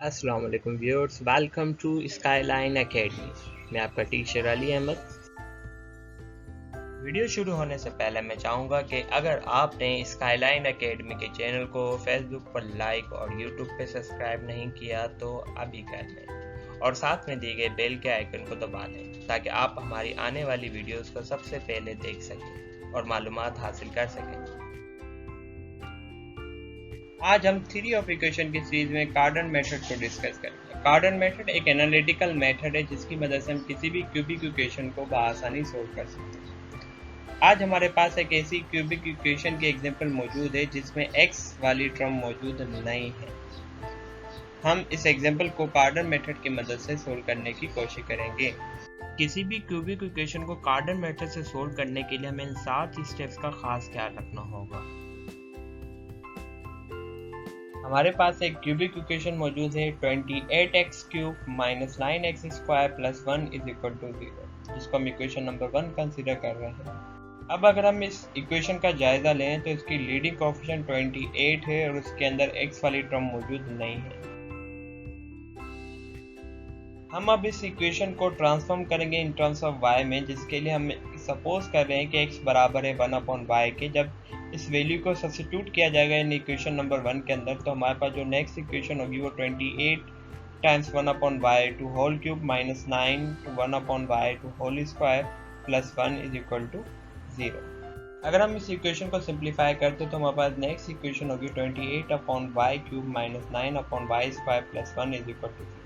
अस्सलाम वालेकुम viewers, welcome to Skyline academy. मैं आपका टीचर अली अहमद। वीडियो शुरू होने से पहले मैं चाहूँगा कि अगर आपने स्काईलाइन एकेडमी के चैनल को फेसबुक पर लाइक और यूट्यूब पर सब्सक्राइब नहीं किया तो अभी कर लें और साथ में दिए गए बेल के आइकन को दबा दें ताकि आप हमारी आने वाली वीडियोस को सबसे पहले देख सकें और मालूमात हासिल कर सकें। आज हम थ्योरी ऑफ इक्वेशन की सीरीज में कार्डन मेथड को डिस्कस करेंगे। कार्डन मेथड एक एनालिटिकल मेथड है जिसकी मदद से हम किसी भी क्यूबिक इक्वेशन को बआसानी सोल्व कर सकते हैं। आज हमारे पास एक ऐसी क्यूबिक इक्वेशन की एग्जांपल मौजूद है जिसमें x वाली टर्म मौजूद नहीं है। हम इस एग्जांपल को कार्डन मेथड की मदद से सोल्व करने की कोशिश करेंगे। किसी भी क्यूबिक इक्वेशन को कार्डन मेथड से सोल्व करने के लिए हमें इन 7 स्टेप्स का खास ख्याल रखना होगा। हमारे पास एक क्यूबिक इक्वेशन मौजूद है 28x cube minus 9x square plus 1 is equal to 0, जिसको हम इक्वेशन नंबर 1 कंसीडर कर रहे हैं। अब अगर हम इस इक्वेशन का जायजा लें तो इसकी लीडिंग कोएफिशिएंट 28 है और उसके अंदर x वाली टर्म मौजूद नहीं है। हम अब इस इक्वेशन को ट्रांसफॉर्म करेंगे इन टर्म्स ऑफ y में, जिसके लिए हम सपोज कर रहे हैं कि x बराबर है 1/y के। जब इस वैल्यू को सब्स्टिट्यूट किया जाएगा इन इक्वेशन नंबर 1 के अंदर तो हमारे पास जो नेक्स्ट इक्वेशन होगी वो 28 times 1/y to whole cube minus 9 to 1/y to whole square plus 1 is equal to 0। अगर हम इस इक्वेशन को सिंप्लीफाई करते तो हमारे पास नेक्स्ट इक्वेशन होगी 28/y cube minus 9/y square plus 1 is equal to 0।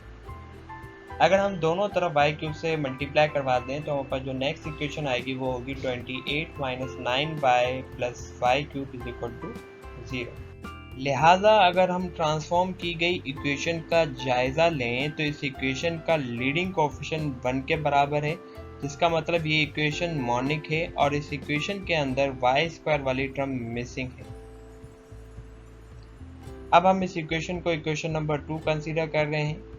अगर हम दोनों तरफ y क्यूब से मल्टीप्लाई करवा दें तो हमारे पास जो नेक्स्ट इक्वेशन आएगी वो होगी 28 minus 9y plus y cube is equal to 0। लिहाजा अगर हम ट्रांसफॉर्म की गई इक्वेशन का जायजा लें तो इस इक्वेशन का लीडिंग कोएफिशिएंट 1 के बराबर है, जिसका मतलब ये इक्वेशन मोनिक है और इस इक्वेशन के अंदर y स्क्वायर वाली टर्म मिसिंग है। अब हम इस इक्वेशन को इक्वेशन नंबर 2 कंसीडर कर रहे हैं।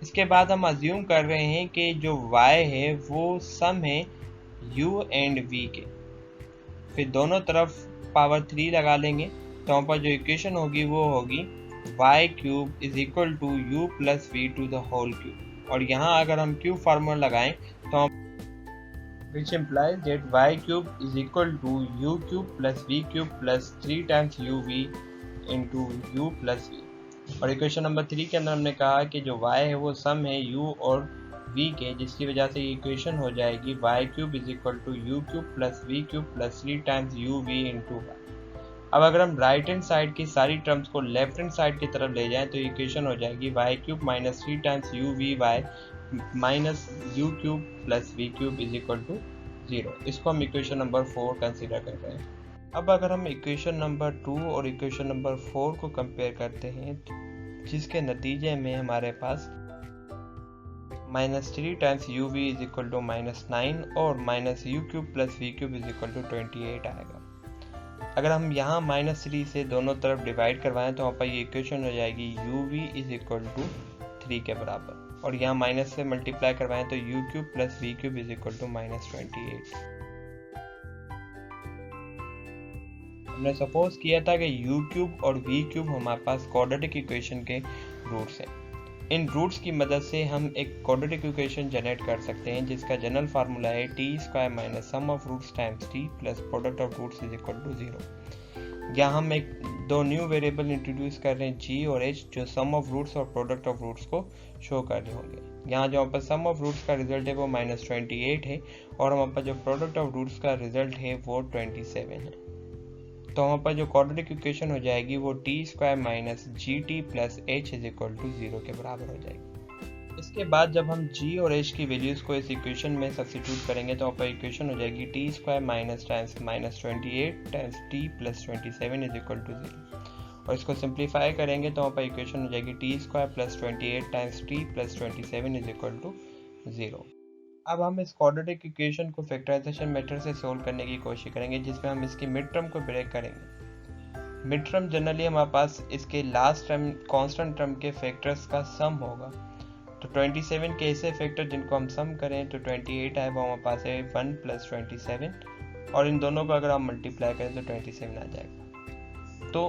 इसके बाद हम अज्यूम कर रहे हैं कि जो y है वो सम है u एंड v के। फिर दोनों तरफ पावर 3 लगा लेंगे तो हमारे पास जो इक्वेशन होगी वो होगी y cube is equal to u plus V to the whole cube. और यहाँ अगर हम क्यूब फार्मूला लगाएं तो which implies that y cube is equal to u cube plus v cube plus 3 times uv into u plus v। और equation number 3 के अंदर हमने कहा कि जो y है वो सम है u और v के, जिसकी वजह से इक्वेशन हो जाएगी y cube is equal to u cube plus v cube plus 3 times uv into y। अब अगर हम राइट हैंड साइड की सारी टर्म्स को लेफ्ट हैंड साइड की तरफ ले जाएं तो इक्वेशन हो जाएगी y cube minus 3 times uv minus u cube plus v cube is equal to 0। इसको हम इक्वेशन नंबर 4 कंसीडर कर रहे हैं। अब अगर हम इक्वेशन नंबर 2 और इक्वेशन नंबर 4 को कंपेयर करते हैं जिसके नतीजे में हमारे पास minus 3 times U V is equal to minus 9 और minus U cube plus V cube is equal to 28 आएगा। अगर हम यहाँ माइनस 3 से दोनों तरफ डिवाइड करवाएं तो वहाँ पर ये इक्वेशन हो जाएगी U V is equal to 3 के बराबर, और यहाँ माइनस से मल्टीप्लाई करवाएं तो U cube plus V cube is equal to minus 28। हमने सपोज किया था कि u क्यूब और v क्यूब हमारे पास क्वाड्रेटिक इक्वेशन के रूट्स हैं। इन रूट्स की मदद से हम एक क्वाड्रेटिक इक्वेशन जनरेट कर सकते हैं जिसका जनरल फार्मूला है T square minus sum of roots times T plus product of roots is equal to 0। यहाँ हम दो न्यू वेरिएबल इंट्रोड्यूस कर रहे हैं g और h, जो सम ऑफ रूट्स और प्रोडक्ट ऑफ रूट्स को शो कर रहे होंगे। यहाँ जो हमारे पास सम ऑफ रूट्स का रिजल्ट है वो माइनस 28 है और हमारे पास जो प्रोडक्ट ऑफ रूट्स का रिजल्ट है वो 27 है। तो हमारे पास जो क्वाड्रेटिक इक्वेशन हो जाएगी वो T square minus G T plus H is equal to 0 के बराबर हो जाएगी। इसके बाद जब हम g और h की वैल्यूज को इस इक्वेशन में सब्स्टिट्यूट करेंगे तो हमारे इक्वेशन हो जाएगी T square minus times minus 28 times T plus 27 is equal to 0। और इसको सिंप्लीफाई करेंगे तो हमारे इक्वेशन हो जाएगी T square plus 28 times T plus 27 is equal to 0। अब हम इस क्वाड्रेटिक इक्वेशन को फैक्टराइजेशन मेथड से सोल्व करने की कोशिश करेंगे जिसमें हम इसकी मिड टर्म को ब्रेक करेंगे। मिड टर्म जनरली हमारे पास इसके लास्ट टर्म कांस्टेंट टर्म के फैक्टर्स का सम होगा। तो 27 के ऐसे फैक्टर जिनको हम सम करें तो 28 आए वो हमारे पास है 1 प्लस 27, और इन दोनों को अगर हम मल्टीप्लाई करें तो 27 आ जाएगा। तो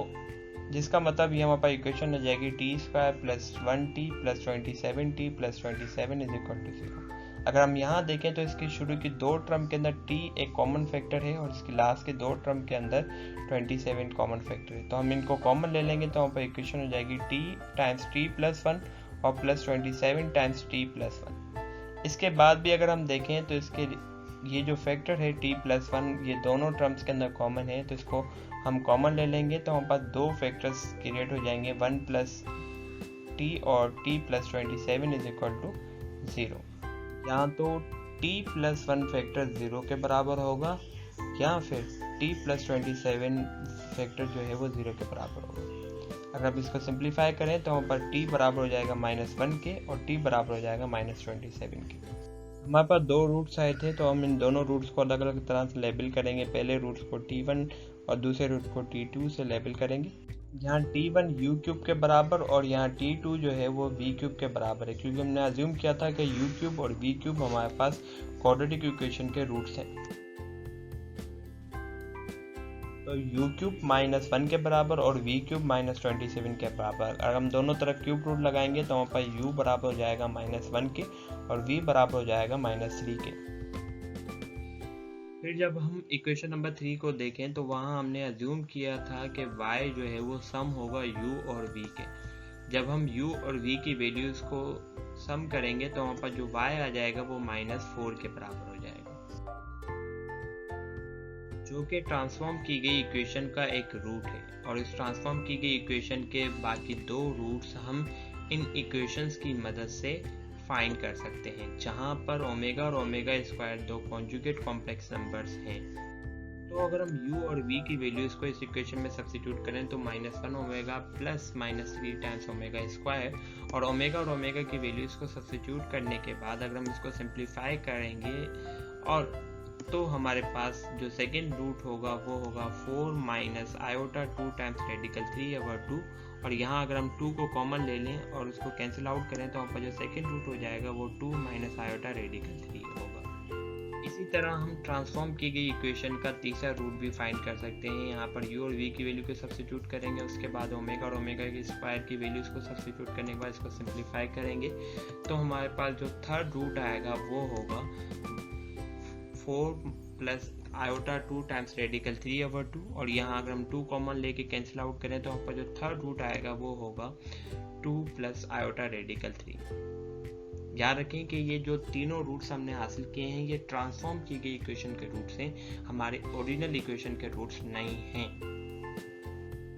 जिसका मतलब ये हमारे पास इक्वेशन हो जाएगी t² plus 1t plus 27t plus 27 is equal to 0। अगर हम यहाँ देखें तो इसकी शुरू की दो टर्म के अंदर t एक कॉमन फैक्टर है और इसकी लास्ट के दो टर्म के अंदर 27 कॉमन फैक्टर है। तो हम इनको कॉमन ले लेंगे तो हमारे पास इक्वेशन हो जाएगी t टाइम्स t प्लस 1 और प्लस 27 टाइम्स t प्लस 1। इसके बाद भी अगर हम देखें तो इसके ये जो फैक्टर है t प्लस 1 ये दोनों टर्म्स के अंदर कॉमन है, तो इसको हम कॉमन ले लेंगे तो हमारे पास दो फैक्टर्स क्रिएट हो जाएंगे 1 प्लस t और t plus 27 is equal to 0। या तो t प्लस 1 फैक्टर 0 के बराबर होगा या फिर t प्लस 27 फैक्टर जो है वो 0 के बराबर होगा। अगर आप इसको सिंप्लीफाई करें तो हमारे पास t बराबर हो जाएगा -1 के और t बराबर हो जाएगा -27 के। हमारे पास दो रूट्स आए थे तो हम इन दोनों रूट्स को अलग अलग तरह से लेबल करेंगे। पहले रूट्स को t1 और दूसरे रूट को t2 से लेबल करेंगे। यहाँ t1 u क्यूब के बराबर और यहाँ t2 जो है वो v क्यूब के बराबर है, क्योंकि हमने अज्यूम किया था कि u क्यूब और v क्यूब हमारे पास क्वाड्रेटिक इक्वेशन के रूट्स हैं। तो u क्यूब -1 के बराबर और v क्यूब -27 के बराबर। अगर हम दोनों तरफ क्यूब रूट लगाएंगे तो हमारे पास u बराबर हो जाएगा -1 के और v बराबर हो जाएगा -3 के। फिर जब हम इक्वेशन नंबर 3 को देखें तो वहाँ हमने अज्यूम किया था कि y जो है वो सम होगा u और v के। जब हम u और v की वैल्यूज को सम करेंगे तो हमारे पास जो y आ जाएगा वो -4 के बराबर हो जाएगा, जो कि ट्रांसफॉर्म की गई इक्वेशन का एक रूट है। और इस ट्रांसफॉर्म की गई इक्वेशन के बाकी दो रूट्स हम इन इक्वेशंस की मदद से फाइंड कर सकते हैं, जहां पर ओमेगा और ओमेगा स्क्वायर दो कॉन्जुगेट कॉम्प्लेक्स नंबर्स हैं। तो अगर हम u और v की वैल्यूज को इस इक्वेशन में सब्स्टिट्यूट करें तो -1 omega plus -3 times omega square, और ओमेगा की वैल्यूज को सब्स्टिट्यूट करने के बाद अगर हम इसको सिंप्लीफाई करेंगे और तो हमारे पास जो सेकेंड रूट होगा वो होगा 4 माइनस आयोटा 2 टाइम्स रेडिकल 3/2। और यहाँ अगर हम 2 को कॉमन ले लें और उसको कैंसिल आउट करें तो हमारा जो सेकेंड रूट हो जाएगा वो 2 माइनस आयोटा रेडिकल 3 होगा। इसी तरह हम ट्रांसफॉर्म की गई इक्वेशन का तीसरा रूट भी फाइंड कर सकते हैं। यहाँ पर u और v की वैल्यू को सब्स्टिट्यूट करेंगे, उसके बाद ओमेगा और ओमेगा के स्क्वायर की वैल्यूज को सब्स्टिट्यूट करने के बाद इसको सिंप्लीफाई करेंगे तो हमारे पास जो थर्ड रूट आएगा वो होगा 4 प्लस आयोटा 2 टाइम्स रेडिकल 3/2। और यहाँ अगर हम 2 कॉमन लेके कैंसिल आउट करें तो आपका जो थर्ड रूट आएगा वो होगा 2 प्लस आयोटा रेडिकल 3। याद रखें कि ये जो तीनों रूट्स हमने हासिल किए हैं ये ट्रांसफॉर्म की गई इक्वेशन के रूट्स हैं, हमारे ओरिजिनल इक्वेशन के रूट्स नहीं हैं।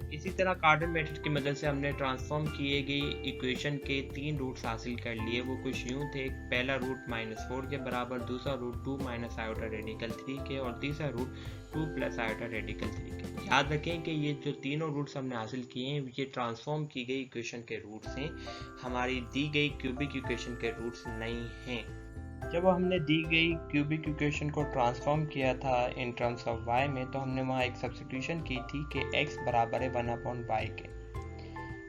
इसी तरह कार्टेशियन मेथड की मदद से हमने ट्रांसफॉर्म किए गई इक्वेशन के 3 रूट्स हासिल कर लिए। वो कुछ यूं थे, पहला रूट -4 के बराबर, दूसरा रूट 2 माइनस आयोटा रेडिकल 3 के और तीसरा रूट 2 प्लस आयोटा रेडिकल 3 के। याद रखें कि ये जो तीनों रूट्स हमने हासिल किए हैं ये ट्रांसफॉर्म की गई इक्वेशन के रूट्स हैं, हमारी दी गई क्यूबिक इक्वेशन के रूट्स नहीं हैं। जब हमने दी गई क्यूबिक इक्वेशन को ट्रांसफॉर्म किया था इन टर्म्स ऑफ y में तो हमने वहाँ एक सब्स्टिट्यूशन की थी कि x बराबर है 1/y के।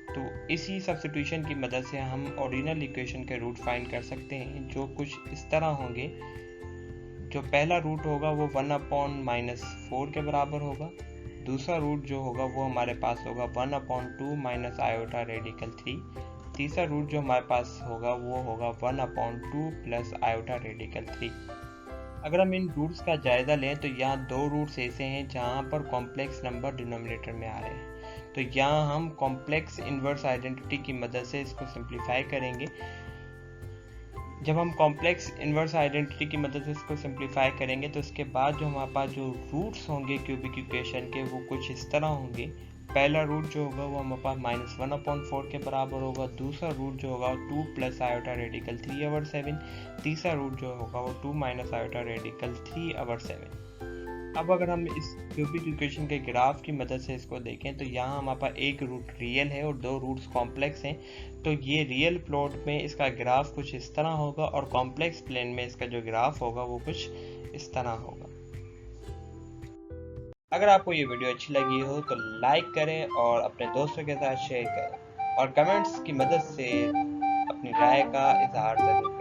तो इसी सब्स्टिट्यूशन की मदद से हम ओरिजिनल इक्वेशन के रूट फाइंड कर सकते हैं, जो कुछ इस तरह होंगे। जो पहला रूट होगा वो 1/-4 के बराबर होगा। दूसरा रूट जो होगा वो हमारे पास होगा 1/2 माइनस आयोटा रेडिकल 3। तीसरा रूट जो हमारे पास होगा वो होगा 1/2 प्लस आयोटा रेडिकल 3। अगर हम इन रूट्स का जायजा लें तो यहाँ दो रूट्स ऐसे हैं जहाँ पर कॉम्प्लेक्स नंबर डिनोमिनेटर में आ रहे हैं, तो यहाँ हम कॉम्प्लेक्स इनवर्स आइडेंटिटी की मदद से इसको सिंप्लीफाई करेंगे। जब हम कॉम्प्लेक्स इनवर्स आइडेंटिटी की मदद से इसको सिंप्लीफाई करेंगे तो इसके बाद जो हमारे पास जो रूट्स होंगे क्यूबिक इक्वेशन के वो कुछ इस तरह होंगे। पहला रूट जो होगा वो हमारे पास -1/4 के बराबर होगा। दूसरा रूट जो होगा 2 प्लस आयोटा रेडिकल 3/7। तीसरा रूट जो होगा वो 2 माइनस आयोटा रेडिकल 3/7। अब अगर हम इस क्यूबिक इक्वेशन के ग्राफ की मदद से इसको देखें तो यहाँ हमारे पास एक रूट रियल है और दो रूट्स कॉम्प्लेक्स हैं। तो ये रियल प्लॉट में इसका ग्राफ कुछ इस तरह होगा और कॉम्प्लेक्स प्लेन में इसका जो ग्राफ होगा वो कुछ इस तरह होगा। अगर आपको ये वीडियो अच्छी लगी हो तो लाइक करें और अपने दोस्तों के साथ शेयर करें और कमेंट्स की मदद से अपनी राय का इजहार करें।